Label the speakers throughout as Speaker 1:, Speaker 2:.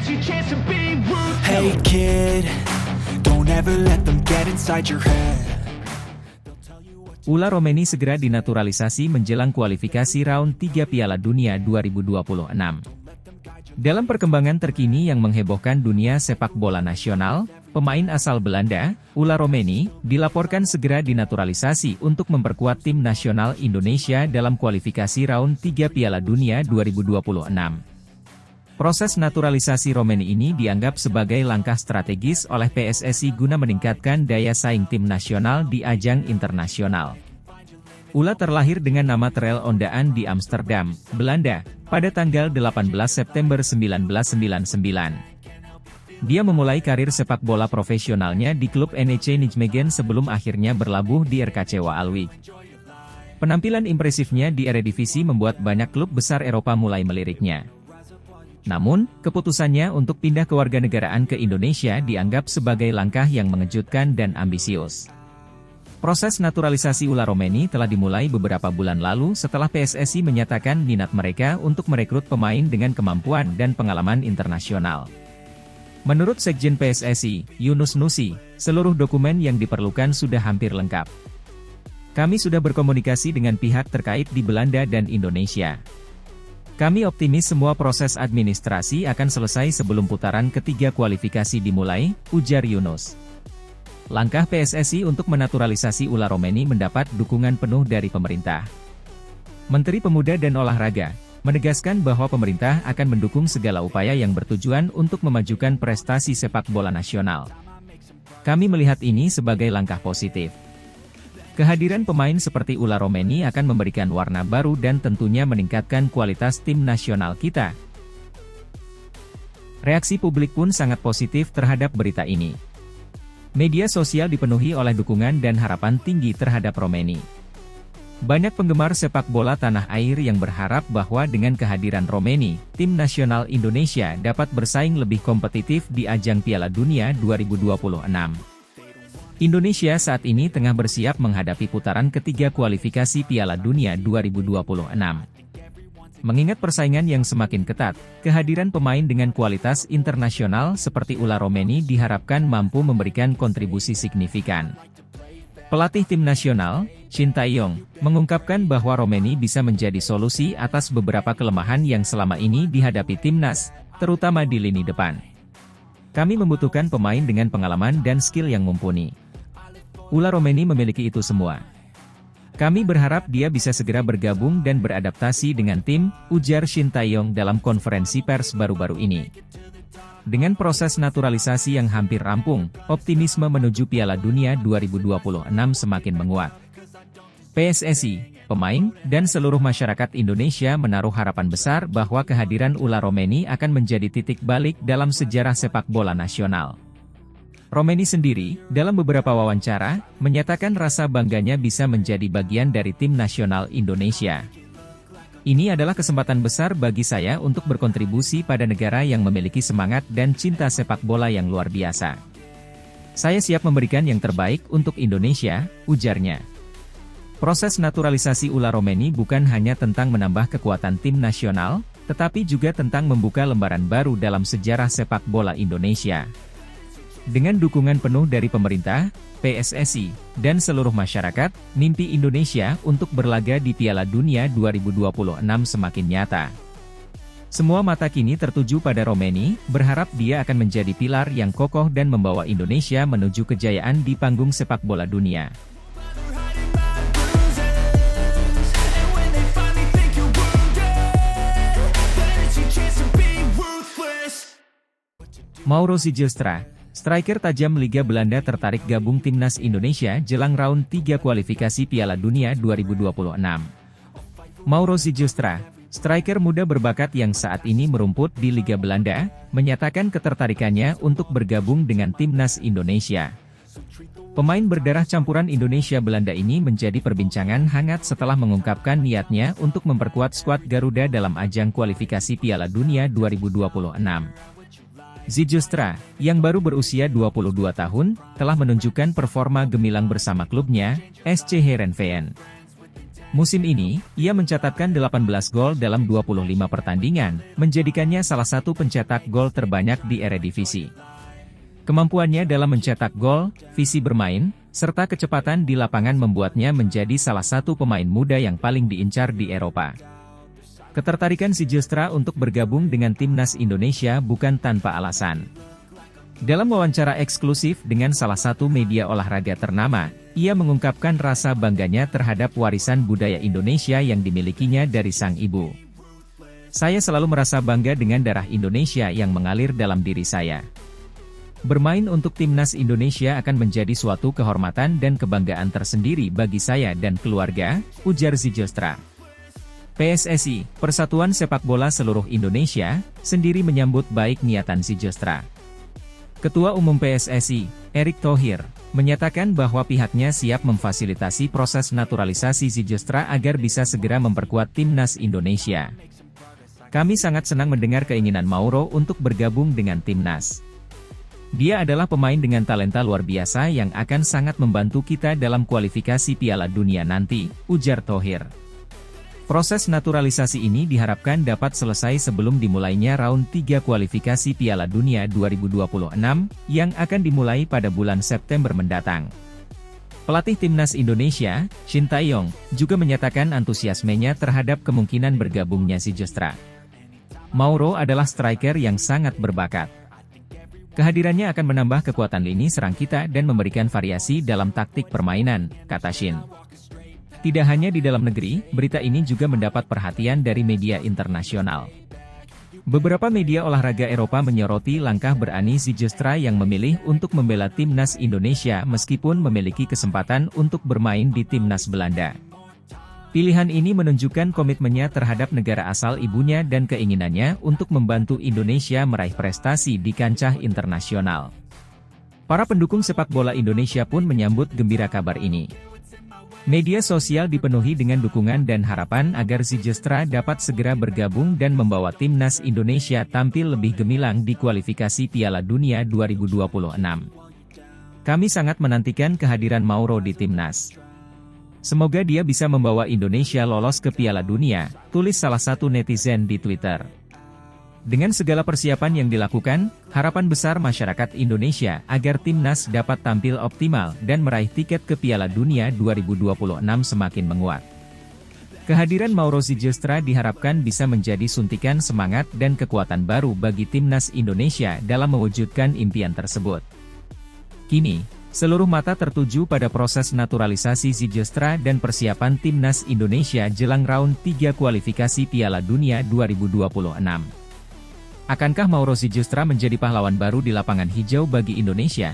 Speaker 1: Hey kid, don't ever let them get inside your head.
Speaker 2: Ula Romeni segera dinaturalisasi menjelang kualifikasi round 3 Piala Dunia 2026. Dalam perkembangan terkini yang menghebohkan dunia sepak bola nasional, pemain asal Belanda, Ula Romeni, dilaporkan segera dinaturalisasi untuk memperkuat tim nasional Indonesia dalam kualifikasi round 3 Piala Dunia 2026. Proses naturalisasi Romeni ini dianggap sebagai langkah strategis oleh PSSI guna meningkatkan daya saing tim nasional di ajang internasional. Ula terlahir dengan nama Terel Ondaan di Amsterdam, Belanda, pada tanggal 18 September 1999. Dia memulai karir sepak bola profesionalnya di klub NEC Nijmegen sebelum akhirnya berlabuh di RKC Waalwijk. Penampilan impresifnya di Eredivisie membuat banyak klub besar Eropa mulai meliriknya. Namun, keputusannya untuk pindah kewarganegaraan ke Indonesia dianggap sebagai langkah yang mengejutkan dan ambisius. Proses naturalisasi Ula Romeni telah dimulai beberapa bulan lalu setelah PSSI menyatakan minat mereka untuk merekrut pemain dengan kemampuan dan pengalaman internasional. Menurut Sekjen PSSI, Yunus Nusi, seluruh dokumen yang diperlukan sudah hampir lengkap. Kami sudah berkomunikasi dengan pihak terkait di Belanda dan Indonesia. Kami optimis semua proses administrasi akan selesai sebelum putaran ketiga kualifikasi dimulai, ujar Yunus. Langkah PSSI untuk menaturalisasi Ula Romeni mendapat dukungan penuh dari pemerintah. Menteri Pemuda dan Olahraga menegaskan bahwa pemerintah akan mendukung segala upaya yang bertujuan untuk memajukan prestasi sepak bola nasional. Kami melihat ini sebagai langkah positif. Kehadiran pemain seperti Ula Romeni akan memberikan warna baru dan tentunya meningkatkan kualitas tim nasional kita. Reaksi publik pun sangat positif terhadap berita ini. Media sosial dipenuhi oleh dukungan dan harapan tinggi terhadap Romeni. Banyak penggemar sepak bola tanah air yang berharap bahwa dengan kehadiran Romeni, tim nasional Indonesia dapat bersaing lebih kompetitif di ajang Piala Dunia 2026. Indonesia saat ini tengah bersiap menghadapi putaran ketiga kualifikasi Piala Dunia 2026. Mengingat persaingan yang semakin ketat, kehadiran pemain dengan kualitas internasional seperti Ula Romeni diharapkan mampu memberikan kontribusi signifikan. Pelatih tim nasional, Shin Tae-yong, mengungkapkan bahwa Romeni bisa menjadi solusi atas beberapa kelemahan yang selama ini dihadapi timnas, terutama di lini depan. Kami membutuhkan pemain dengan pengalaman dan skill yang mumpuni. Ula Romeni memiliki itu semua. Kami berharap dia bisa segera bergabung dan beradaptasi dengan tim, ujar Shin Tae-yong dalam konferensi pers baru-baru ini. Dengan proses naturalisasi yang hampir rampung, optimisme menuju Piala Dunia 2026 semakin menguat. PSSI, pemain, dan seluruh masyarakat Indonesia menaruh harapan besar bahwa kehadiran Ula Romeni akan menjadi titik balik dalam sejarah sepak bola nasional. Romeni sendiri, dalam beberapa wawancara, menyatakan rasa bangganya bisa menjadi bagian dari tim nasional Indonesia. Ini adalah kesempatan besar bagi saya untuk berkontribusi pada negara yang memiliki semangat dan cinta sepak bola yang luar biasa. Saya siap memberikan yang terbaik untuk Indonesia, ujarnya. Proses naturalisasi Ula Romeni bukan hanya tentang menambah kekuatan tim nasional, tetapi juga tentang membuka lembaran baru dalam sejarah sepak bola Indonesia. Dengan dukungan penuh dari pemerintah, PSSI, dan seluruh masyarakat, mimpi Indonesia untuk berlaga di Piala Dunia 2026 semakin nyata. Semua mata kini tertuju pada Romeni, berharap dia akan menjadi pilar yang kokoh dan membawa Indonesia menuju kejayaan di panggung sepak bola dunia. Mauro Sijostra, striker tajam Liga Belanda tertarik gabung timnas Indonesia jelang round 3 kualifikasi Piala Dunia 2026. Mauro Sijostra, striker muda berbakat yang saat ini merumput di Liga Belanda, menyatakan ketertarikannya untuk bergabung dengan timnas Indonesia. Pemain berdarah campuran Indonesia-Belanda ini menjadi perbincangan hangat setelah mengungkapkan niatnya untuk memperkuat skuad Garuda dalam ajang kualifikasi Piala Dunia 2026. Sijostra, yang baru berusia 22 tahun, telah menunjukkan performa gemilang bersama klubnya, SC Heerenveen. Musim ini, ia mencatatkan 18 gol dalam 25 pertandingan, menjadikannya salah satu pencetak gol terbanyak di Eredivisie. Kemampuannya dalam mencetak gol, visi bermain, serta kecepatan di lapangan membuatnya menjadi salah satu pemain muda yang paling diincar di Eropa. Ketertarikan Sijilstra untuk bergabung dengan timnas Indonesia bukan tanpa alasan. Dalam wawancara eksklusif dengan salah satu media olahraga ternama, ia mengungkapkan rasa bangganya terhadap warisan budaya Indonesia yang dimilikinya dari sang ibu. "Saya selalu merasa bangga dengan darah Indonesia yang mengalir dalam diri saya. Bermain untuk timnas Indonesia akan menjadi suatu kehormatan dan kebanggaan tersendiri bagi saya dan keluarga," ujar Sijilstra. PSSI, Persatuan Sepak Bola Seluruh Indonesia, sendiri menyambut baik niatan Sijilstra. Ketua Umum PSSI, Erick Thohir, menyatakan bahwa pihaknya siap memfasilitasi proses naturalisasi Sijilstra agar bisa segera memperkuat timnas Indonesia. "Kami sangat senang mendengar keinginan Mauro untuk bergabung dengan timnas. Dia adalah pemain dengan talenta luar biasa yang akan sangat membantu kita dalam kualifikasi Piala Dunia nanti," ujar Thohir. Proses naturalisasi ini diharapkan dapat selesai sebelum dimulainya round 3 kualifikasi Piala Dunia 2026, yang akan dimulai pada bulan September mendatang. Pelatih timnas Indonesia, Shin Tae-yong, juga menyatakan antusiasmenya terhadap kemungkinan bergabungnya Sijilstra. "Mauro adalah striker yang sangat berbakat. Kehadirannya akan menambah kekuatan lini serang kita dan memberikan variasi dalam taktik permainan," kata Shin. Tidak hanya di dalam negeri, berita ini juga mendapat perhatian dari media internasional. Beberapa media olahraga Eropa menyoroti langkah berani Sijilstra yang memilih untuk membela timnas Indonesia meskipun memiliki kesempatan untuk bermain di timnas Belanda. Pilihan ini menunjukkan komitmennya terhadap negara asal ibunya dan keinginannya untuk membantu Indonesia meraih prestasi di kancah internasional. Para pendukung sepak bola Indonesia pun menyambut gembira kabar ini. Media sosial dipenuhi dengan dukungan dan harapan agar Sijilstra dapat segera bergabung dan membawa timnas Indonesia tampil lebih gemilang di kualifikasi Piala Dunia 2026. "Kami sangat menantikan kehadiran Mauro di timnas. Semoga dia bisa membawa Indonesia lolos ke Piala Dunia," tulis salah satu netizen di Twitter. Dengan segala persiapan yang dilakukan, harapan besar masyarakat Indonesia agar timnas dapat tampil optimal dan meraih tiket ke Piala Dunia 2026 semakin menguat. Kehadiran Mauro Sijilstra diharapkan bisa menjadi suntikan semangat dan kekuatan baru bagi timnas Indonesia dalam mewujudkan impian tersebut. Kini, seluruh mata tertuju pada proses naturalisasi Sijilstra dan persiapan timnas Indonesia jelang round 3 kualifikasi Piala Dunia 2026. Akankah Mauro Sijilstra menjadi pahlawan baru di lapangan hijau bagi Indonesia?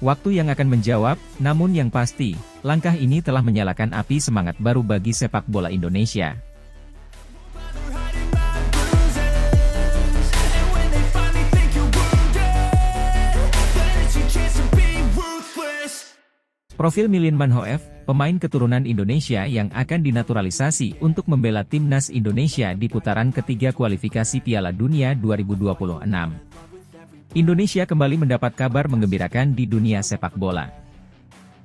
Speaker 2: Waktu yang akan menjawab, namun yang pasti, langkah ini telah menyalakan api semangat baru bagi sepak bola Indonesia. Profil Milien Manhoef, pemain keturunan Indonesia yang akan dinaturalisasi untuk membela timnas Indonesia di putaran ketiga kualifikasi Piala Dunia 2026. Indonesia kembali mendapat kabar menggembirakan di dunia sepak bola.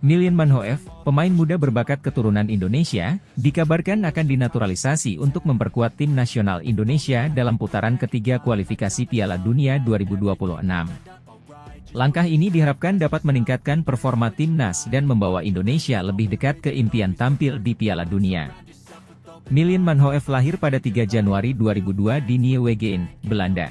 Speaker 2: Milien Manhoef, pemain muda berbakat keturunan Indonesia, dikabarkan akan dinaturalisasi untuk memperkuat tim nasional Indonesia dalam putaran ketiga kualifikasi Piala Dunia 2026. Langkah ini diharapkan dapat meningkatkan performa timnas dan membawa Indonesia lebih dekat ke impian tampil di Piala Dunia. Milien Manhoef lahir pada 3 Januari 2002 di Nijmegen, Belanda.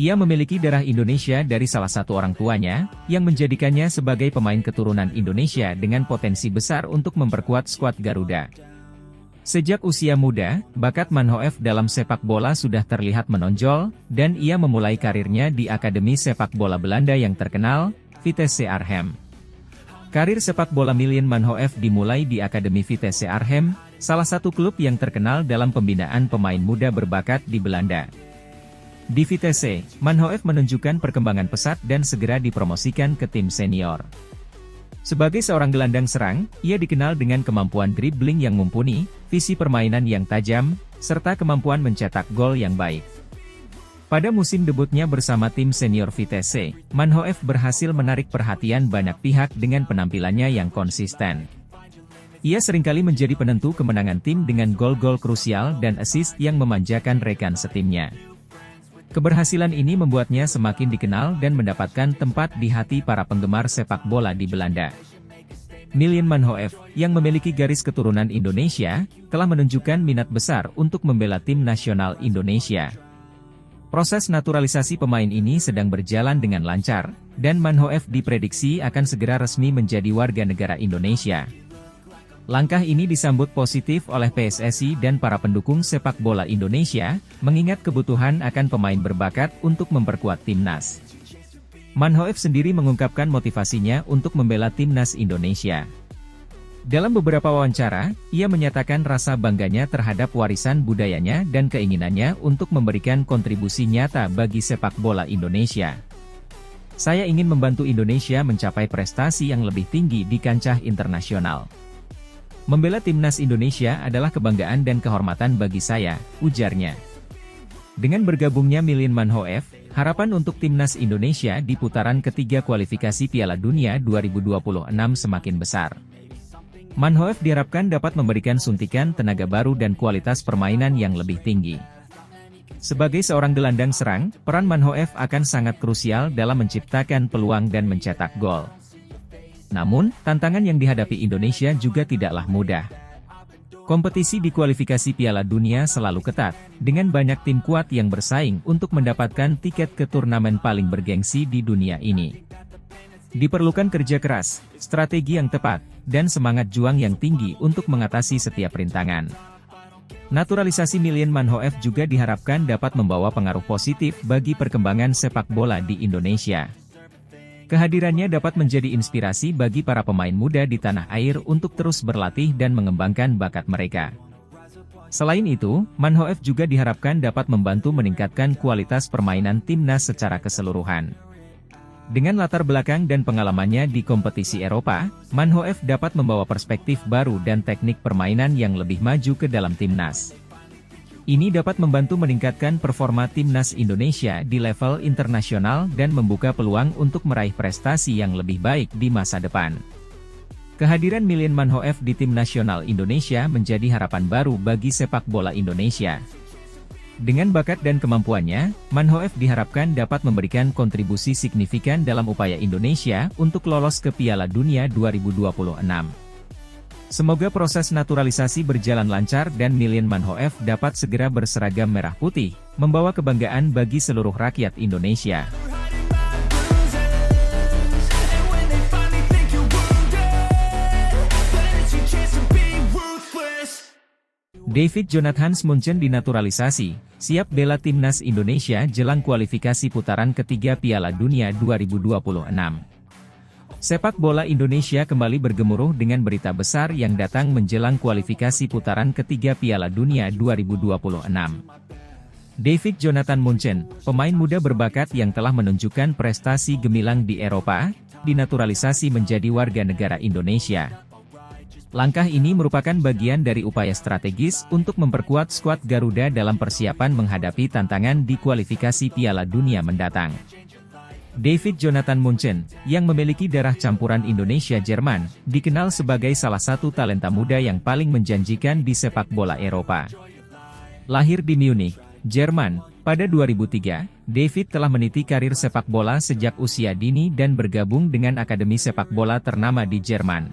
Speaker 2: Ia memiliki darah Indonesia dari salah satu orang tuanya, yang menjadikannya sebagai pemain keturunan Indonesia dengan potensi besar untuk memperkuat skuad Garuda. Sejak usia muda, bakat Manhoef dalam sepak bola sudah terlihat menonjol, dan ia memulai karirnya di Akademi Sepak Bola Belanda yang terkenal, Vitesse Arnhem. Karir sepak bola Milien Manhoef dimulai di Akademi Vitesse Arnhem, salah satu klub yang terkenal dalam pembinaan pemain muda berbakat di Belanda. Di Vitesse, Manhoef menunjukkan perkembangan pesat dan segera dipromosikan ke tim senior. Sebagai seorang gelandang serang, ia dikenal dengan kemampuan dribbling yang mumpuni, visi permainan yang tajam, serta kemampuan mencetak gol yang baik. Pada musim debutnya bersama tim senior Vitesse, Manhoef berhasil menarik perhatian banyak pihak dengan penampilannya yang konsisten. Ia seringkali menjadi penentu kemenangan tim dengan gol-gol krusial dan assist yang memanjakan rekan setimnya. Keberhasilan ini membuatnya semakin dikenal dan mendapatkan tempat di hati para penggemar sepak bola di Belanda. Miljan Manhoef, yang memiliki garis keturunan Indonesia, telah menunjukkan minat besar untuk membela tim nasional Indonesia. Proses naturalisasi pemain ini sedang berjalan dengan lancar, dan Manhoef diprediksi akan segera resmi menjadi warga negara Indonesia. Langkah ini disambut positif oleh PSSI dan para pendukung sepak bola Indonesia, mengingat kebutuhan akan pemain berbakat untuk memperkuat timnas. Manhoef sendiri mengungkapkan motivasinya untuk membela timnas Indonesia. Dalam beberapa wawancara, ia menyatakan rasa bangganya terhadap warisan budayanya dan keinginannya untuk memberikan kontribusi nyata bagi sepak bola Indonesia. Saya ingin membantu Indonesia mencapai prestasi yang lebih tinggi di kancah internasional. Membela timnas Indonesia adalah kebanggaan dan kehormatan bagi saya, ujarnya. Dengan bergabungnya Miljan Manhoef, harapan untuk timnas Indonesia di putaran ketiga kualifikasi Piala Dunia 2026 semakin besar. Manhoef diharapkan dapat memberikan suntikan tenaga baru dan kualitas permainan yang lebih tinggi. Sebagai seorang gelandang serang, peran Manhoef akan sangat krusial dalam menciptakan peluang dan mencetak gol. Namun, tantangan yang dihadapi Indonesia juga tidaklah mudah. Kompetisi di kualifikasi Piala Dunia selalu ketat, dengan banyak tim kuat yang bersaing untuk mendapatkan tiket ke turnamen paling bergengsi di dunia ini. Diperlukan kerja keras, strategi yang tepat, dan semangat juang yang tinggi untuk mengatasi setiap rintangan. Naturalisasi Miljan Manhoef juga diharapkan dapat membawa pengaruh positif bagi perkembangan sepak bola di Indonesia. Kehadirannya dapat menjadi inspirasi bagi para pemain muda di tanah air untuk terus berlatih dan mengembangkan bakat mereka. Selain itu, Manhoef juga diharapkan dapat membantu meningkatkan kualitas permainan timnas secara keseluruhan. Dengan latar belakang dan pengalamannya di kompetisi Eropa, Manhoef dapat membawa perspektif baru dan teknik permainan yang lebih maju ke dalam timnas. Ini dapat membantu meningkatkan performa timnas Indonesia di level internasional dan membuka peluang untuk meraih prestasi yang lebih baik di masa depan. Kehadiran Miljan Manhoef di tim nasional Indonesia menjadi harapan baru bagi sepak bola Indonesia. Dengan bakat dan kemampuannya, Manhoef diharapkan dapat memberikan kontribusi signifikan dalam upaya Indonesia untuk lolos ke Piala Dunia 2026. Semoga proses naturalisasi berjalan lancar dan Miljan Manhoef dapat segera berseragam merah putih, membawa kebanggaan bagi seluruh rakyat Indonesia. David Jonathans Munchen dinaturalisasi, siap bela timnas Indonesia jelang kualifikasi putaran ketiga Piala Dunia 2026. Sepak bola Indonesia kembali bergemuruh dengan berita besar yang datang menjelang kualifikasi putaran ketiga Piala Dunia 2026. David Jonathan Munchen, pemain muda berbakat yang telah menunjukkan prestasi gemilang di Eropa, dinaturalisasi menjadi warga negara Indonesia. Langkah ini merupakan bagian dari upaya strategis untuk memperkuat skuad Garuda dalam persiapan menghadapi tantangan di kualifikasi Piala Dunia mendatang. David Jonathan Munchen, yang memiliki darah campuran Indonesia-Jerman, dikenal sebagai salah satu talenta muda yang paling menjanjikan di sepak bola Eropa. Lahir di Munich, Jerman, pada 2003, David telah meniti karir sepak bola sejak usia dini dan bergabung dengan akademi sepak bola ternama di Jerman.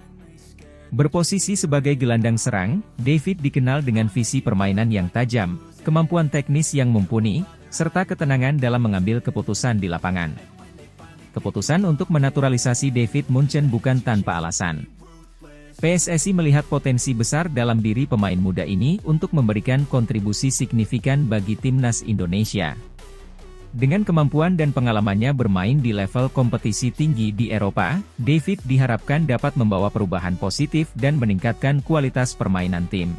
Speaker 2: Berposisi sebagai gelandang serang, David dikenal dengan visi permainan yang tajam, kemampuan teknis yang mumpuni, serta ketenangan dalam mengambil keputusan di lapangan. Keputusan untuk menaturalisasi David Munchen bukan tanpa alasan. PSSI melihat potensi besar dalam diri pemain muda ini untuk memberikan kontribusi signifikan bagi timnas Indonesia. Dengan kemampuan dan pengalamannya bermain di level kompetisi tinggi di Eropa, David diharapkan dapat membawa perubahan positif dan meningkatkan kualitas permainan tim.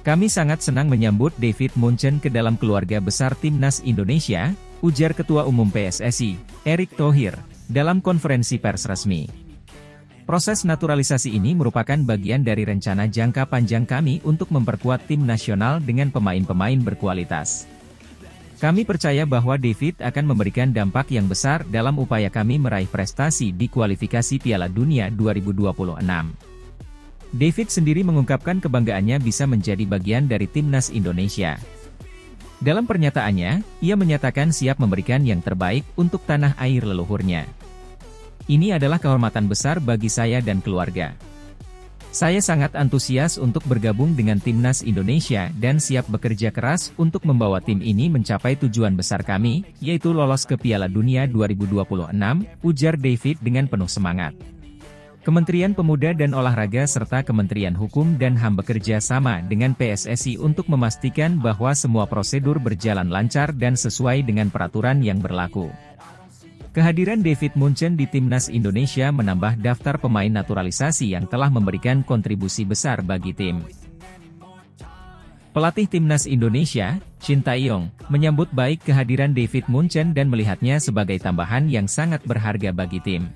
Speaker 2: Kami sangat senang menyambut David Munchen ke dalam keluarga besar timnas Indonesia, ujar Ketua Umum PSSI, Erick Thohir, dalam konferensi pers resmi. Proses naturalisasi ini merupakan bagian dari rencana jangka panjang kami untuk memperkuat tim nasional dengan pemain-pemain berkualitas. Kami percaya bahwa David akan memberikan dampak yang besar dalam upaya kami meraih prestasi di kualifikasi Piala Dunia 2026. David sendiri mengungkapkan kebanggaannya bisa menjadi bagian dari timnas Indonesia. Dalam pernyataannya, ia menyatakan siap memberikan yang terbaik untuk tanah air leluhurnya. Ini adalah kehormatan besar bagi saya dan keluarga. Saya sangat antusias untuk bergabung dengan timnas Indonesia dan siap bekerja keras untuk membawa tim ini mencapai tujuan besar kami, yaitu lolos ke Piala Dunia 2026, ujar David dengan penuh semangat. Kementerian Pemuda dan Olahraga serta Kementerian Hukum dan HAM bekerja sama dengan PSSI untuk memastikan bahwa semua prosedur berjalan lancar dan sesuai dengan peraturan yang berlaku. Kehadiran David Munchen di timnas Indonesia menambah daftar pemain naturalisasi yang telah memberikan kontribusi besar bagi tim. Pelatih timnas Indonesia, Shin Tae-yong, menyambut baik kehadiran David Munchen dan melihatnya sebagai tambahan yang sangat berharga bagi tim.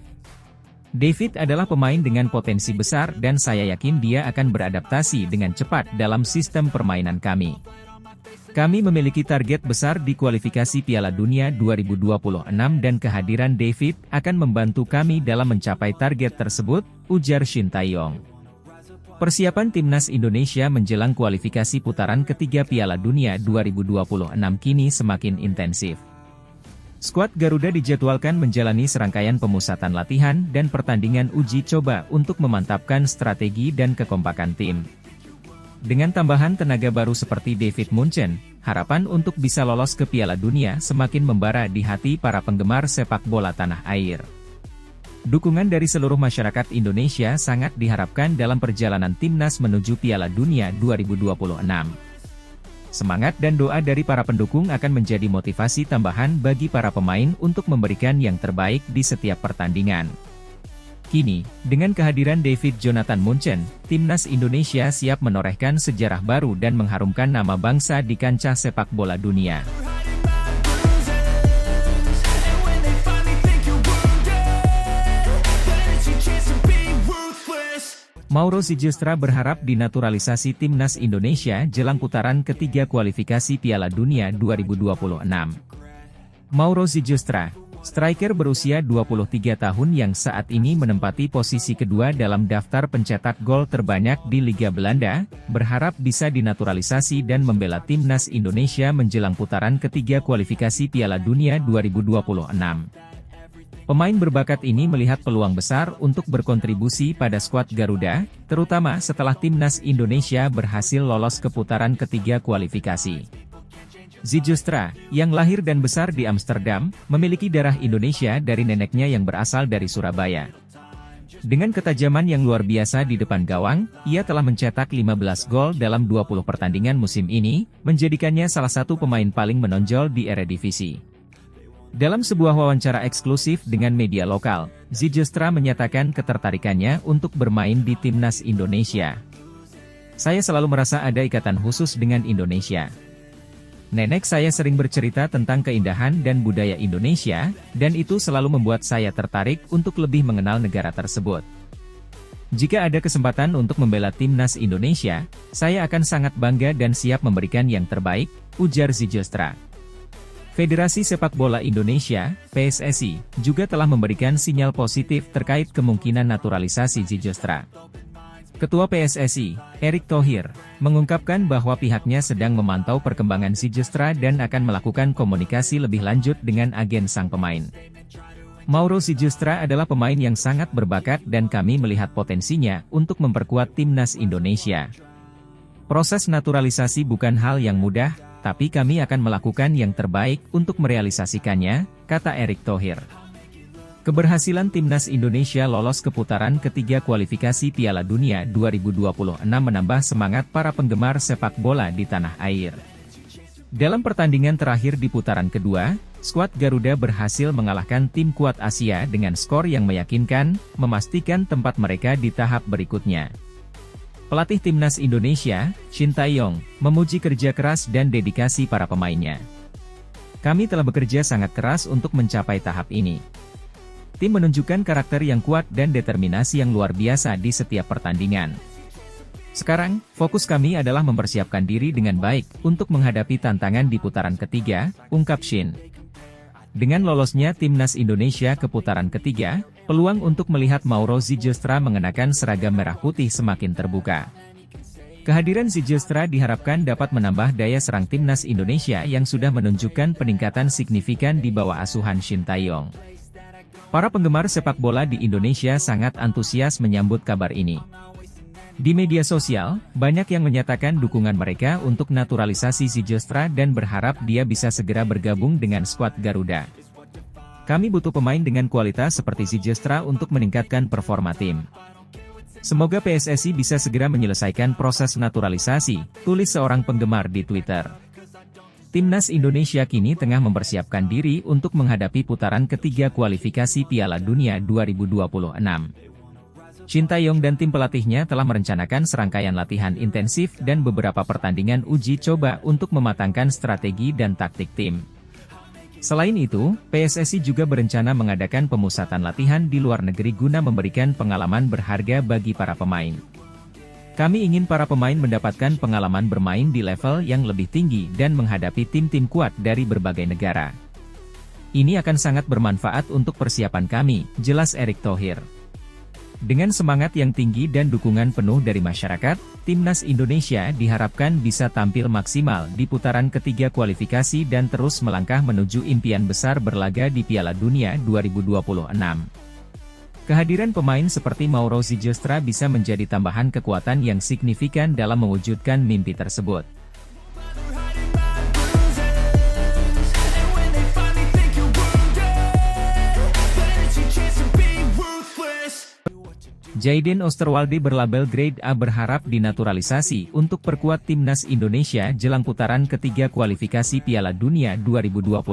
Speaker 2: David adalah pemain dengan potensi besar dan saya yakin dia akan beradaptasi dengan cepat dalam sistem permainan kami. Kami memiliki target besar di kualifikasi Piala Dunia 2026 dan kehadiran David akan membantu kami dalam mencapai target tersebut, ujar Shin Tae-yong. Persiapan timnas Indonesia menjelang kualifikasi putaran ketiga Piala Dunia 2026 kini semakin intensif. Skuad Garuda dijadwalkan menjalani serangkaian pemusatan latihan dan pertandingan uji coba untuk memantapkan strategi dan kekompakan tim. Dengan tambahan tenaga baru seperti David Munchen, harapan untuk bisa lolos ke Piala Dunia semakin membara di hati para penggemar sepak bola tanah air. Dukungan dari seluruh masyarakat Indonesia sangat diharapkan dalam perjalanan timnas menuju Piala Dunia 2026. Semangat dan doa dari para pendukung akan menjadi motivasi tambahan bagi para pemain untuk memberikan yang terbaik di setiap pertandingan. Kini, dengan kehadiran David Jonathan Munchen, timnas Indonesia siap menorehkan sejarah baru dan mengharumkan nama bangsa di kancah sepak bola dunia. Mauro Zylstra berharap dinaturalisasi timnas Indonesia jelang putaran ketiga kualifikasi Piala Dunia 2026. Mauro Zylstra, striker berusia 23 tahun yang saat ini menempati posisi kedua dalam daftar pencetak gol terbanyak di Liga Belanda, berharap bisa dinaturalisasi dan membela timnas Indonesia menjelang putaran ketiga kualifikasi Piala Dunia 2026. Pemain berbakat ini melihat peluang besar untuk berkontribusi pada skuad Garuda, terutama setelah timnas Indonesia berhasil lolos ke putaran ketiga kualifikasi. Zylstra, yang lahir dan besar di Amsterdam, memiliki darah Indonesia dari neneknya yang berasal dari Surabaya. Dengan ketajaman yang luar biasa di depan gawang, ia telah mencetak 15 gol dalam 20 pertandingan musim ini, menjadikannya salah satu pemain paling menonjol di Eredivisie. Dalam sebuah wawancara eksklusif dengan media lokal, Zylstra menyatakan ketertarikannya untuk bermain di timnas Indonesia. Saya selalu merasa ada ikatan khusus dengan Indonesia. Nenek saya sering bercerita tentang keindahan dan budaya Indonesia, dan itu selalu membuat saya tertarik untuk lebih mengenal negara tersebut. Jika ada kesempatan untuk membela timnas Indonesia, saya akan sangat bangga dan siap memberikan yang terbaik, ujar Zylstra. Federasi Sepak Bola Indonesia, PSSI, juga telah memberikan sinyal positif terkait kemungkinan naturalisasi Zylstra. Ketua PSSI, Erick Thohir, mengungkapkan bahwa pihaknya sedang memantau perkembangan Zylstra dan akan melakukan komunikasi lebih lanjut dengan agen sang pemain. Mauro Zylstra adalah pemain yang sangat berbakat dan kami melihat potensinya untuk memperkuat timnas Indonesia. Proses naturalisasi bukan hal yang mudah, tapi kami akan melakukan yang terbaik untuk merealisasikannya, kata Erick Thohir. Keberhasilan timnas Indonesia lolos ke putaran ketiga kualifikasi Piala Dunia 2026 menambah semangat para penggemar sepak bola di tanah air. Dalam pertandingan terakhir di putaran kedua, skuad Garuda berhasil mengalahkan tim kuat Asia dengan skor yang meyakinkan, memastikan tempat mereka di tahap berikutnya. Pelatih timnas Indonesia, Shin Tae-yong, memuji kerja keras dan dedikasi para pemainnya. Kami telah bekerja sangat keras untuk mencapai tahap ini. Tim menunjukkan karakter yang kuat dan determinasi yang luar biasa di setiap pertandingan. Sekarang, fokus kami adalah mempersiapkan diri dengan baik untuk menghadapi tantangan di putaran ketiga, ungkap Shin. Dengan lolosnya timnas Indonesia ke putaran ketiga, peluang untuk melihat Mauro Zylstra mengenakan seragam merah putih semakin terbuka. Kehadiran Zylstra diharapkan dapat menambah daya serang timnas Indonesia yang sudah menunjukkan peningkatan signifikan di bawah asuhan Shin Tae-yong. Para penggemar sepak bola di Indonesia sangat antusias menyambut kabar ini. Di media sosial, banyak yang menyatakan dukungan mereka untuk naturalisasi Zylstra dan berharap dia bisa segera bergabung dengan skuad Garuda. Kami butuh pemain dengan kualitas seperti Zylstra untuk meningkatkan performa tim. Semoga PSSI bisa segera menyelesaikan proses naturalisasi, tulis seorang penggemar di Twitter. Timnas Indonesia kini tengah mempersiapkan diri untuk menghadapi putaran ketiga kualifikasi Piala Dunia 2026. Shin Tae-yong dan tim pelatihnya telah merencanakan serangkaian latihan intensif dan beberapa pertandingan uji coba untuk mematangkan strategi dan taktik tim. Selain itu, PSSI juga berencana mengadakan pemusatan latihan di luar negeri guna memberikan pengalaman berharga bagi para pemain. Kami ingin para pemain mendapatkan pengalaman bermain di level yang lebih tinggi dan menghadapi tim-tim kuat dari berbagai negara. Ini akan sangat bermanfaat untuk persiapan kami, jelas Erick Thohir. Dengan semangat yang tinggi dan dukungan penuh dari masyarakat, timnas Indonesia diharapkan bisa tampil maksimal di putaran ketiga kualifikasi dan terus melangkah menuju impian besar berlaga di Piala Dunia 2026. Kehadiran pemain seperti Mauro Zylstra bisa menjadi tambahan kekuatan yang signifikan dalam mewujudkan mimpi tersebut. Jayden Osterwalde berlabel Grade A berharap dinaturalisasi untuk perkuat timnas Indonesia jelang putaran ketiga kualifikasi Piala Dunia 2026.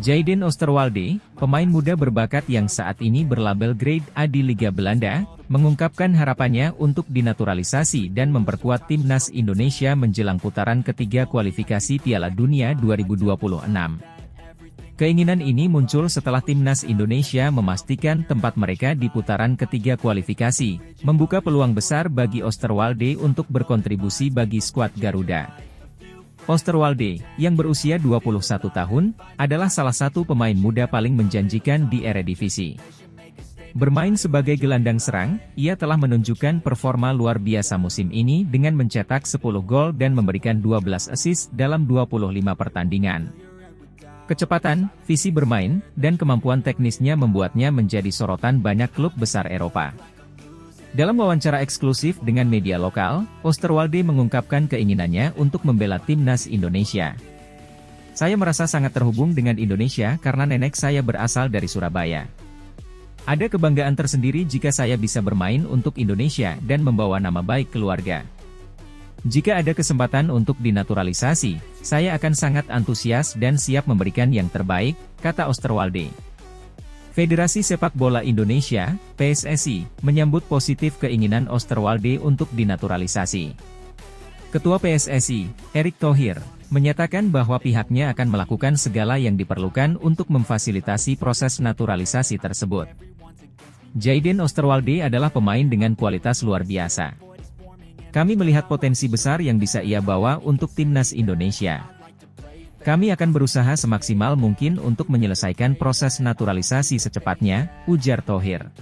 Speaker 2: Jayden Osterwalde, pemain muda berbakat yang saat ini berlabel Grade A di Liga Belanda, mengungkapkan harapannya untuk dinaturalisasi dan memperkuat timnas Indonesia menjelang putaran ketiga kualifikasi Piala Dunia 2026. Keinginan ini muncul setelah timnas Indonesia memastikan tempat mereka di putaran ketiga kualifikasi, membuka peluang besar bagi Osterwalde untuk berkontribusi bagi skuad Garuda. Osterwalde, yang berusia 21 tahun, adalah salah satu pemain muda paling menjanjikan di Eredivisie. Bermain sebagai gelandang serang, ia telah menunjukkan performa luar biasa musim ini dengan mencetak 10 gol dan memberikan 12 assist dalam 25 pertandingan. Kecepatan, visi bermain, dan kemampuan teknisnya membuatnya menjadi sorotan banyak klub besar Eropa. Dalam wawancara eksklusif dengan media lokal, Osterwalde mengungkapkan keinginannya untuk membela timnas Indonesia. Saya merasa sangat terhubung dengan Indonesia karena nenek saya berasal dari Surabaya. Ada kebanggaan tersendiri jika saya bisa bermain untuk Indonesia dan membawa nama baik keluarga. Jika ada kesempatan untuk dinaturalisasi, saya akan sangat antusias dan siap memberikan yang terbaik, kata Osterwalde. Federasi Sepak Bola Indonesia, PSSI, menyambut positif keinginan Osterwalde untuk dinaturalisasi. Ketua PSSI, Erick Thohir, menyatakan bahwa pihaknya akan melakukan segala yang diperlukan untuk memfasilitasi proses naturalisasi tersebut. Jayden Osterwalde adalah pemain dengan kualitas luar biasa. Kami melihat potensi besar yang bisa ia bawa untuk timnas Indonesia. Kami akan berusaha semaksimal mungkin untuk menyelesaikan proses naturalisasi secepatnya, ujar Thohir.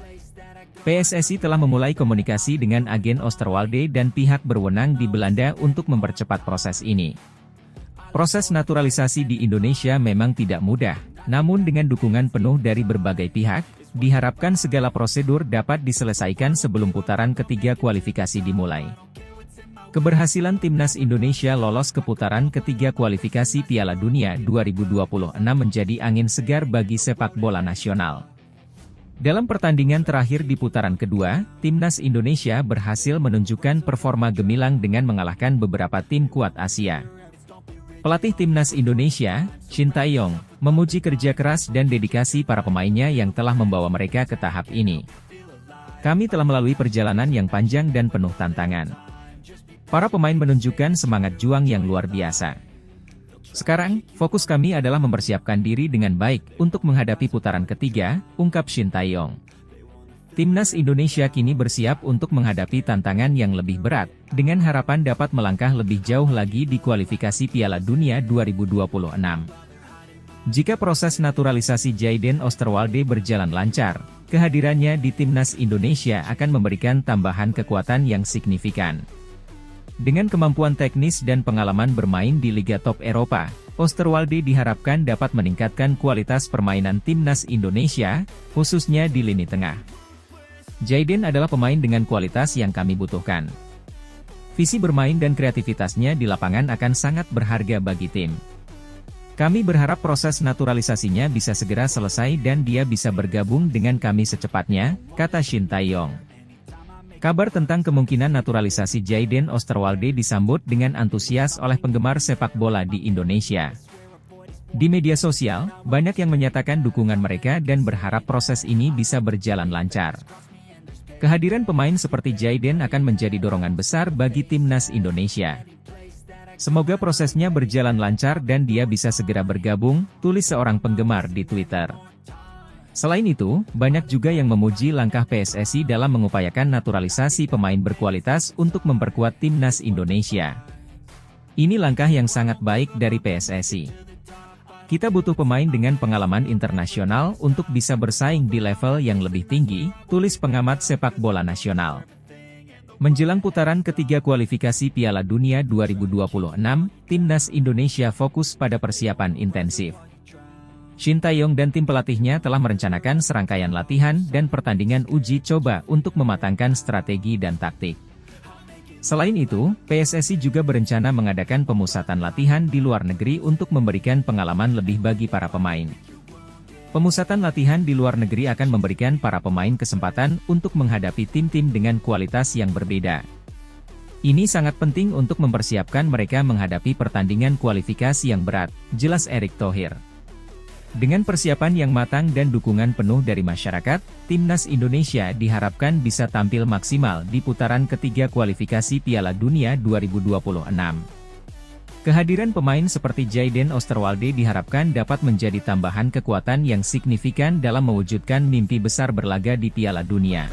Speaker 2: PSSI telah memulai komunikasi dengan agen Osterwalde dan pihak berwenang di Belanda untuk mempercepat proses ini. Proses naturalisasi di Indonesia memang tidak mudah, namun dengan dukungan penuh dari berbagai pihak, diharapkan segala prosedur dapat diselesaikan sebelum putaran ketiga kualifikasi dimulai. Keberhasilan timnas Indonesia lolos ke putaran ketiga kualifikasi Piala Dunia 2026 menjadi angin segar bagi sepak bola nasional. Dalam pertandingan terakhir di putaran kedua, timnas Indonesia berhasil menunjukkan performa gemilang dengan mengalahkan beberapa tim kuat Asia. Pelatih timnas Indonesia, Shin Tae-yong, memuji kerja keras dan dedikasi para pemainnya yang telah membawa mereka ke tahap ini. Kami telah melalui perjalanan yang panjang dan penuh tantangan. Para pemain menunjukkan semangat juang yang luar biasa. Sekarang, fokus kami adalah mempersiapkan diri dengan baik untuk menghadapi putaran ketiga, ungkap Shin Tae-yong. Timnas Indonesia kini bersiap untuk menghadapi tantangan yang lebih berat, dengan harapan dapat melangkah lebih jauh lagi di kualifikasi Piala Dunia 2026. Jika proses naturalisasi Jayden Osterwalde berjalan lancar, kehadirannya di timnas Indonesia akan memberikan tambahan kekuatan yang signifikan. Dengan kemampuan teknis dan pengalaman bermain di Liga Top Eropa, Osterwalde diharapkan dapat meningkatkan kualitas permainan timnas Indonesia, khususnya di lini tengah. Jayden adalah pemain dengan kualitas yang kami butuhkan. Visi bermain dan kreativitasnya di lapangan akan sangat berharga bagi tim. Kami berharap proses naturalisasinya bisa segera selesai dan dia bisa bergabung dengan kami secepatnya, kata Shin Tae-yong. Kabar tentang kemungkinan naturalisasi Jayden Osterwalde disambut dengan antusias oleh penggemar sepak bola di Indonesia. Di media sosial, banyak yang menyatakan dukungan mereka dan berharap proses ini bisa berjalan lancar. Kehadiran pemain seperti Jayden akan menjadi dorongan besar bagi timnas Indonesia. Semoga prosesnya berjalan lancar dan dia bisa segera bergabung, tulis seorang penggemar di Twitter. Selain itu, banyak juga yang memuji langkah PSSI dalam mengupayakan naturalisasi pemain berkualitas untuk memperkuat timnas Indonesia. Ini langkah yang sangat baik dari PSSI. Kita butuh pemain dengan pengalaman internasional untuk bisa bersaing di level yang lebih tinggi, tulis pengamat sepak bola nasional. Menjelang putaran ketiga kualifikasi Piala Dunia 2026, timnas Indonesia fokus pada persiapan intensif. Shin Tae-yong dan tim pelatihnya telah merencanakan serangkaian latihan dan pertandingan uji coba untuk mematangkan strategi dan taktik. Selain itu, PSSI juga berencana mengadakan pemusatan latihan di luar negeri untuk memberikan pengalaman lebih bagi para pemain. Pemusatan latihan di luar negeri akan memberikan para pemain kesempatan untuk menghadapi tim-tim dengan kualitas yang berbeda. Ini sangat penting untuk mempersiapkan mereka menghadapi pertandingan kualifikasi yang berat, jelas Erick Thohir. Dengan persiapan yang matang dan dukungan penuh dari masyarakat, timnas Indonesia diharapkan bisa tampil maksimal di putaran ketiga kualifikasi Piala Dunia 2026. Kehadiran pemain seperti Jayden Osterwalde diharapkan dapat menjadi tambahan kekuatan yang signifikan dalam mewujudkan mimpi besar berlaga di Piala Dunia.